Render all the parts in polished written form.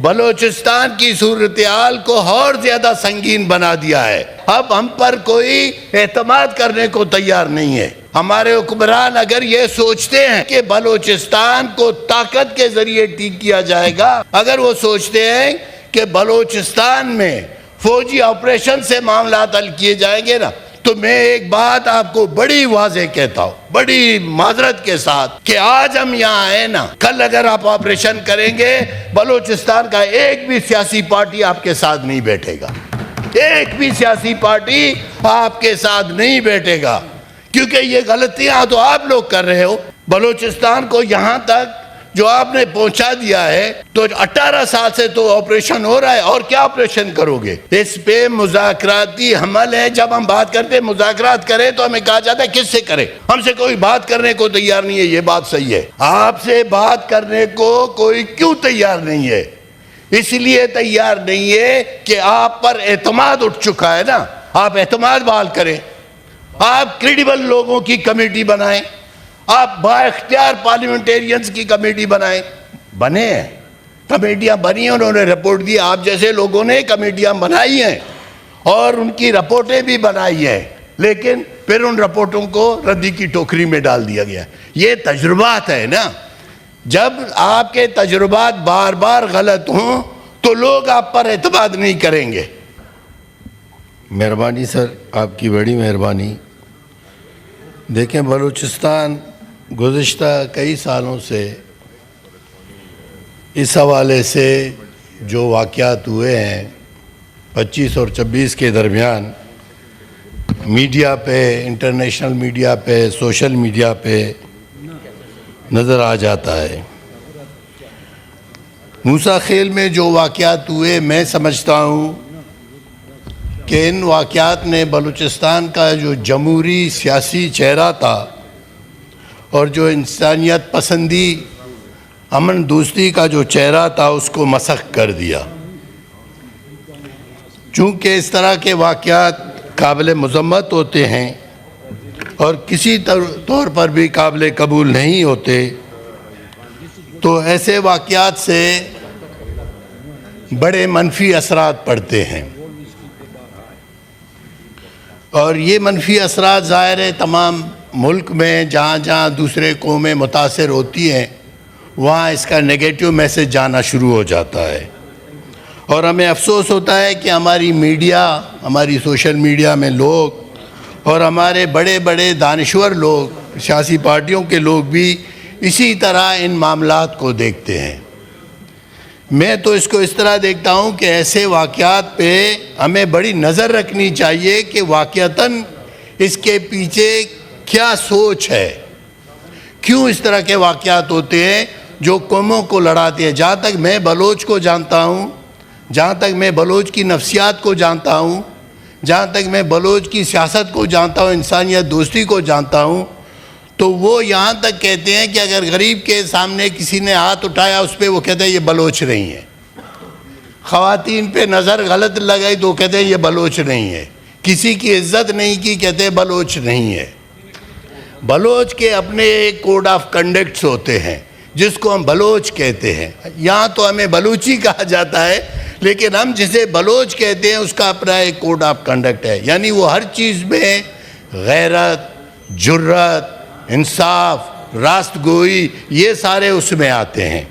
بلوچستان کی صورتحال کو اور زیادہ سنگین بنا دیا ہے۔ اب ہم پر کوئی اعتماد کرنے کو تیار نہیں ہے۔ ہمارے حکمران اگر یہ سوچتے ہیں کہ بلوچستان کو طاقت کے ذریعے ٹھیک کیا جائے گا، اگر وہ سوچتے ہیں کہ بلوچستان میں فوجی آپریشن سے معاملات حل کیے جائیں گے نا، تو میں ایک بات آپ کو بڑی واضح کہتا ہوں، بڑی معذرت کے ساتھ، کہ آج ہم یہاں آئے نا، کل اگر آپ آپریشن کریں گے، بلوچستان کا ایک بھی سیاسی پارٹی آپ کے ساتھ نہیں بیٹھے گا، ایک بھی سیاسی پارٹی آپ کے ساتھ نہیں بیٹھے گا، کیونکہ یہ غلطیاں تو آپ لوگ کر رہے ہو۔ بلوچستان کو یہاں تک جو آپ نے پہنچا دیا ہے، تو 18 سال سے تو آپریشن ہو رہا ہے، اور کیا آپریشن کرو گے؟ اس پہ مذاکراتی حمل ہے۔ جب ہم بات کرتے ہیں مذاکرات کریں تو ہمیں کہا جاتا ہے کس سے کریں؟ ہم سے کوئی بات کرنے کو تیار نہیں ہے۔ یہ بات صحیح ہے، آپ سے بات کرنے کو کوئی کیوں تیار نہیں ہے؟ اس لیے تیار نہیں ہے کہ آپ پر اعتماد اٹھ چکا ہے نا۔ آپ اعتماد بحال کریں، آپ کریڈیبل لوگوں کی کمیٹی بنائیں، آپ با اختیار پارلیمنٹیرینز کی کمیٹی بنائیں۔ بنے ہیں کمیٹیاں، بنی ہیں، انہوں نے رپورٹ دی، آپ جیسے لوگوں نے کمیٹیاں بنائی ہیں اور ان کی رپورٹیں بھی بنائی ہیں، لیکن پھر ان رپورٹوں کو ردی کی ٹوکری میں ڈال دیا گیا۔ یہ تجربات ہے نا، جب آپ کے تجربات بار بار غلط ہوں تو لوگ آپ پر اعتماد نہیں کریں گے۔ مہربانی سر، آپ کی بڑی مہربانی۔ دیکھیں، بلوچستان گزشتہ کئی سالوں سے اس حوالے سے جو واقعات ہوئے ہیں 25 اور 26 کے درمیان، میڈیا پہ، انٹرنیشنل میڈیا پہ، سوشل میڈیا پہ نظر آ جاتا ہے۔ موسیٰ خیل میں جو واقعات ہوئے، میں سمجھتا ہوں کہ ان واقعات نے بلوچستان کا جو جمہوری سیاسی چہرہ تھا اور جو انسانیت پسندی، امن دوستی کا جو چہرہ تھا، اس کو مسخ کر دیا۔ چونکہ اس طرح کے واقعات قابل مذمت ہوتے ہیں اور کسی طور پر بھی قابل قبول نہیں ہوتے، تو ایسے واقعات سے بڑے منفی اثرات پڑتے ہیں، اور یہ منفی اثرات ظاہر ہے تمام ملک میں جہاں جہاں دوسرے قومیں متاثر ہوتی ہیں، وہاں اس کا نیگیٹو میسج جانا شروع ہو جاتا ہے۔ اور ہمیں افسوس ہوتا ہے کہ ہماری میڈیا، ہماری سوشل میڈیا میں لوگ اور ہمارے بڑے بڑے دانشور لوگ، سیاسی پارٹیوں کے لوگ بھی اسی طرح ان معاملات کو دیکھتے ہیں۔ میں تو اس کو اس طرح دیکھتا ہوں کہ ایسے واقعات پہ ہمیں بڑی نظر رکھنی چاہیے کہ واقعتاً اس کے پیچھے کیا سوچ ہے، کیوں اس طرح کے واقعات ہوتے ہیں جو قوموں کو لڑاتے ہیں۔ جہاں تک میں بلوچ کو جانتا ہوں، جہاں تک میں بلوچ کی نفسیات کو جانتا ہوں، جہاں تک میں بلوچ کی سیاست کو جانتا ہوں، انسانیت دوستی کو جانتا ہوں، تو وہ یہاں تک کہتے ہیں کہ اگر غریب کے سامنے کسی نے ہاتھ اٹھایا اس پہ وہ کہتے ہیں یہ بلوچ نہیں ہے، خواتین پہ نظر غلط لگائی تو کہتے ہیں یہ بلوچ نہیں ہے، کسی کی عزت نہیں کی کہتے ہیں بلوچ نہیں ہے۔ بلوچ کے اپنے ایک کوڈ آف کنڈکٹس ہوتے ہیں جس کو ہم بلوچ کہتے ہیں۔ یہاں تو ہمیں بلوچی کہا جاتا ہے، لیکن ہم جسے بلوچ کہتے ہیں اس کا اپنا ایک کوڈ آف کنڈکٹ ہے، یعنی وہ ہر چیز میں غیرت، جرت، انصاف، راست گوئی، یہ سارے اس میں آتے ہیں۔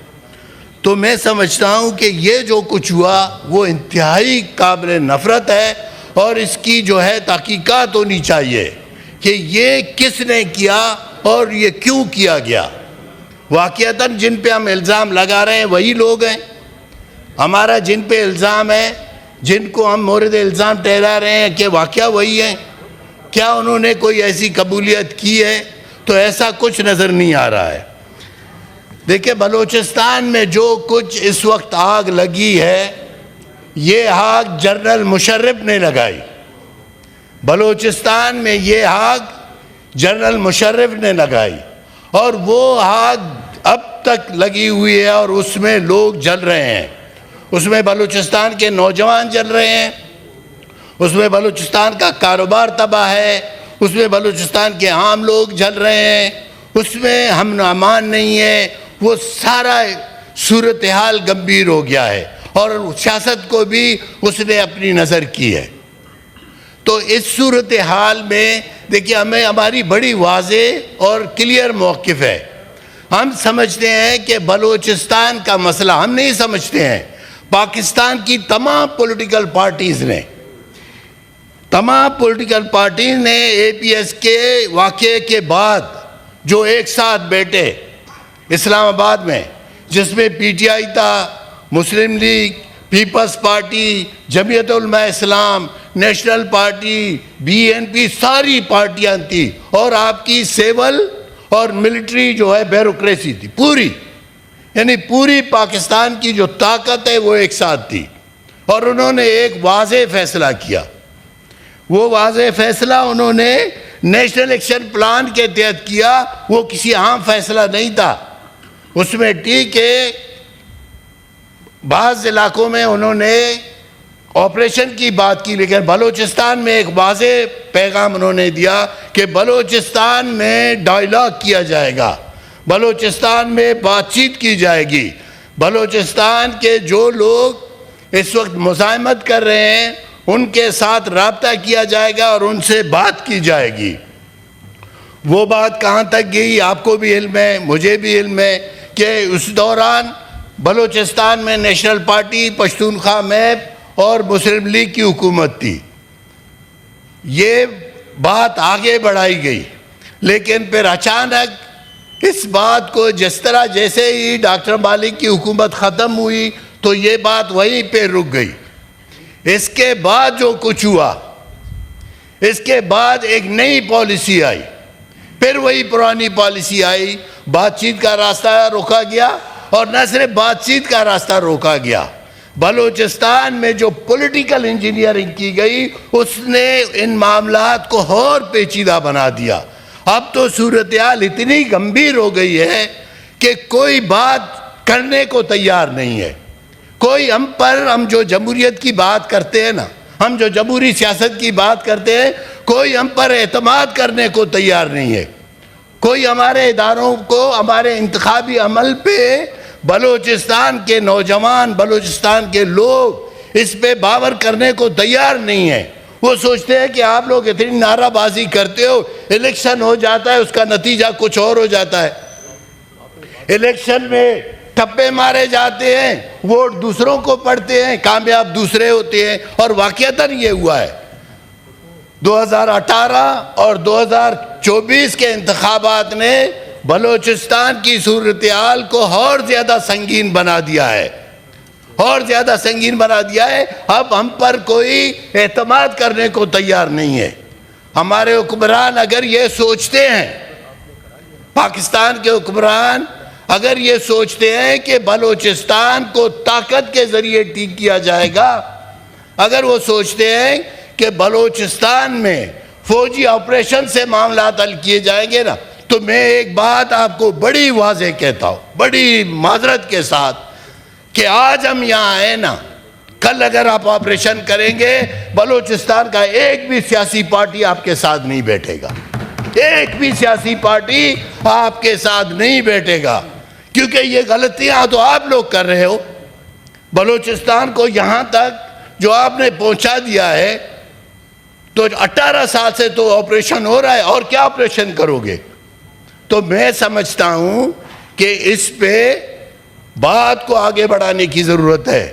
تو میں سمجھتا ہوں کہ یہ جو کچھ ہوا وہ انتہائی قابل نفرت ہے، اور اس کی جو ہے تحقیقات ہونی چاہیے کہ یہ کس نے کیا اور یہ کیوں کیا گیا۔ واقعتاً جن پہ ہم الزام لگا رہے ہیں وہی لوگ ہیں، ہمارا جن پہ الزام ہے، جن کو ہم مورد الزام ٹھہرا رہے ہیں کہ واقعہ وہی ہے، کیا انہوں نے کوئی ایسی قبولیت کی ہے؟ تو ایسا کچھ نظر نہیں آ رہا ہے۔ دیکھیں، بلوچستان میں جو کچھ اس وقت آگ لگی ہے، یہ آگ جنرل مشرف نے لگائی۔ بلوچستان میں یہ آگ جنرل مشرف نے لگائی، اور وہ آگ اب تک لگی ہوئی ہے اور اس میں لوگ جل رہے ہیں، اس میں بلوچستان کے نوجوان جل رہے ہیں، اس میں بلوچستان کا کاروبار تباہ ہے، اس میں بلوچستان کے عام لوگ جل رہے ہیں، اس میں امن و امان نہیں ہے، وہ سارا صورتحال گمبھیر ہو گیا ہے۔ اور سیاست کو بھی اس نے اپنی نظر کی ہے۔ تو اس صورتحال میں دیکھیے ہمیں ہماری بڑی واضح اور کلیئر موقف ہے۔ ہم سمجھتے ہیں کہ بلوچستان کا مسئلہ، ہم نہیں سمجھتے ہیں، پاکستان کی تمام پولیٹیکل پارٹیز نے اے پی ایس کے واقعے کے بعد جو ایک ساتھ بیٹھے اسلام آباد میں، جس میں پی ٹی آئی تھا، مسلم لیگ، پیپلز پارٹی، جمعیت علماء اسلام، نیشنل پارٹی، بی این پی، ساری پارٹیاں تھیں، اور آپ کی سیول اور ملٹری جو ہے بیوروکریسی تھی پوری، یعنی پوری پاکستان کی جو طاقت ہے وہ ایک ساتھ تھی، اور انہوں نے ایک واضح فیصلہ کیا۔ وہ واضح فیصلہ انہوں نے نیشنل ایکشن پلان کے تحت کیا، وہ کسی عام فیصلہ نہیں تھا۔ اس میں ٹھیک ہے بعض علاقوں میں انہوں نے آپریشن کی بات کی، لیکن بلوچستان میں ایک واضح پیغام انہوں نے دیا کہ بلوچستان میں ڈائیلاگ کیا جائے گا، بلوچستان میں بات چیت کی جائے گی، بلوچستان کے جو لوگ اس وقت مزاحمت کر رہے ہیں ان کے ساتھ رابطہ کیا جائے گا اور ان سے بات کی جائے گی۔ وہ بات کہاں تک گئی آپ کو بھی علم ہے، مجھے بھی علم ہے کہ اس دوران بلوچستان میں نیشنل پارٹی، پشتونخوا میپ اور مسلم لیگ کی حکومت تھی۔ یہ بات آگے بڑھائی گئی، لیکن پھر اچانک اس بات کو جیسے ہی ڈاکٹر مالک کی حکومت ختم ہوئی تو یہ بات وہیں پہ رک گئی۔ اس کے بعد جو کچھ ہوا، اس کے بعد ایک نئی پالیسی آئی، پھر وہی پرانی پالیسی آئی، بات چیت کا راستہ روکا گیا، اور نہ صرف بات چیت کا راستہ روکا گیا، بلوچستان میں جو پولیٹیکل انجینئرنگ کی گئی اس نے ان معاملات کو اور پیچیدہ بنا دیا۔ اب تو صورتحال اتنی گمبھیر ہو گئی ہے کہ کوئی بات کرنے کو تیار نہیں ہے، کوئی ہم جو جمہوریت کی بات کرتے ہیں نا، ہم جو جمہوری سیاست کی بات کرتے ہیں، کوئی ہم پر اعتماد کرنے کو تیار نہیں ہے، کوئی ہمارے اداروں کو، ہمارے انتخابی عمل پہ بلوچستان کے نوجوان، بلوچستان کے لوگ اس پہ باور کرنے کو تیار نہیں ہے۔ وہ سوچتے ہیں کہ آپ لوگ اتنی نعرہ بازی کرتے ہو، الیکشن ہو جاتا ہے اس کا نتیجہ کچھ اور ہو جاتا ہے، الیکشن میں ٹپے مارے جاتے ہیں، ووٹ دوسروں کو پڑتے ہیں، کامیاب دوسرے ہوتے ہیں، اور واقعتاً یہ ہوا ہے۔ 2018 اور 2024 کے انتخابات نے بلوچستان کی صورتحال کو اور زیادہ سنگین بنا دیا ہے، اور زیادہ سنگین بنا دیا ہے۔ اب ہم پر کوئی اعتماد کرنے کو تیار نہیں ہے۔ ہمارے حکمران اگر یہ سوچتے ہیں، پاکستان کے حکمران اگر یہ سوچتے ہیں کہ بلوچستان کو طاقت کے ذریعے ٹھیک کیا جائے گا، اگر وہ سوچتے ہیں کہ بلوچستان میں فوجی آپریشن سے معاملات حل کیے جائیں گے نا، تو میں ایک بات آپ کو بڑی واضح کہتا ہوں، بڑی معذرت کے ساتھ، کہ آج ہم یہاں آئے نا، کل اگر آپ آپریشن کریں گے، بلوچستان کا ایک بھی سیاسی پارٹی آپ کے ساتھ نہیں بیٹھے گا، ایک بھی سیاسی پارٹی آپ کے ساتھ نہیں بیٹھے گا، کیونکہ یہ غلطیاں تو آپ لوگ کر رہے ہو۔ بلوچستان کو یہاں تک جو آپ نے پہنچا دیا ہے، تو 18 سال سے تو آپریشن ہو رہا ہے، اور کیا آپریشن کرو گے؟ تو میں سمجھتا ہوں کہ اس پہ بات کو آگے بڑھانے کی ضرورت ہے،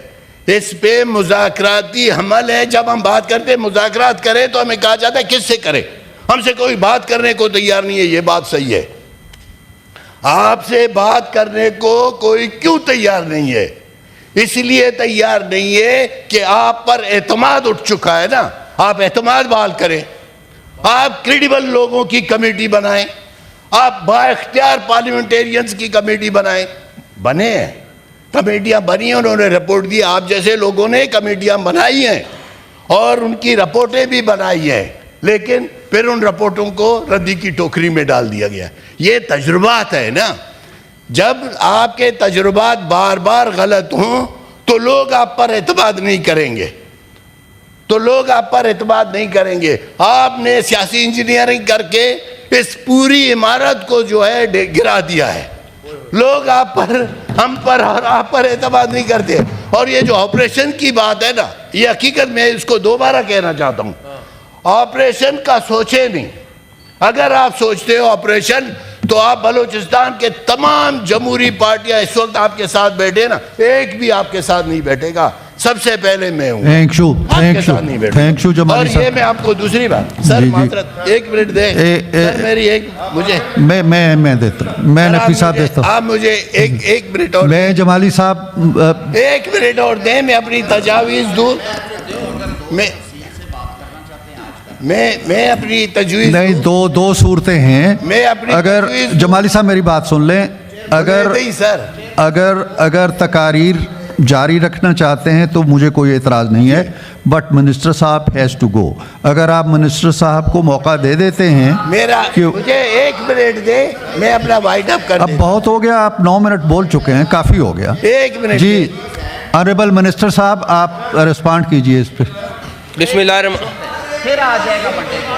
اس پہ مذاکراتی عمل ہے۔ جب ہم بات کرتے ہیں مذاکرات کریں تو ہمیں کہا جاتا ہے کس سے کریں، ہم سے کوئی بات کرنے کو تیار نہیں ہے۔ یہ بات صحیح ہے، آپ سے بات کرنے کو کوئی کیوں تیار نہیں ہے؟ اس لیے تیار نہیں ہے کہ آپ پر اعتماد اٹھ چکا ہے نا، آپ اعتماد بحال کریں، آپ کریڈیبل لوگوں کی کمیٹی بنائیں، آپ با اختیار پارلیمنٹیرینز کی کمیٹی بنائیں۔ بنے ہیں کمیٹیاں، بنی ہیں، انہوں نے رپورٹ دی، آپ جیسے لوگوں نے کمیٹیاں بنائی ہیں اور ان کی رپورٹیں بھی بنائی ہیں، لیکن پھر ان رپورٹوں کو ردی کی ٹوکری میں ڈال دیا گیا۔ یہ تجربات ہے نا، جب آپ کے تجربات بار بار غلط ہوں تو لوگ آپ پر اعتماد نہیں کریں گے، آپ نے سیاسی انجینئرنگ کر کے اس پوری عمارت کو جو ہے گرا دیا ہے، لوگ ہم پر اور آپ پر اعتماد نہیں کرتے۔ اور یہ جو آپریشن کی بات ہے نا، یہ حقیقت میں اس کو دوبارہ کہنا چاہتا ہوں، آپریشن کا سوچے نہیں. اگر آپ سوچتے ہو آپریشن تو آپ بلوچستان کے تمام جمہوری پارٹیاں اس وقت آپ کے ساتھ بیٹھے نا، ایک بھی آپ کے ساتھ نہیں بیٹھے گا. سب سے پہلے میں ہوں، تھینک یو جمالی اور صاحب. یہ میں آپ کو دوسری بات سر معذرت ایک منٹ دیں سر، میری ایک مجھے میں دیتا ہوں، میں نقوی صاحب دیتا ہوں. آپ مجھے ایک منٹ اور میں جمالی صاحب ایک منٹ اور دیں، میں اپنی تجاویز دوں. میں اپنی تجویز نہیں، دو صورتیں ہیں. میں اپنی اگر تجویز دوں. جمالی صاحب میری بات سن لیں، سر اگر تقاریر جاری رکھنا چاہتے ہیں تو مجھے کوئی اعتراض نہیں ہے، بٹ منسٹر صاحب ہیز ٹو گو. اگر آپ منسٹر صاحب کو موقع دے دیتے ہیں مجھے ایک منٹ دے، میں اپنا وائٹ اپ کر اب بہت ہو گیا، آپ 9 منٹ بول چکے ہیں، کافی ہو گیا. ایک منٹ جی آنریبل منسٹر صاحب آپ رسپانڈ کیجئے اس پہ. بسم اللہ الرحمن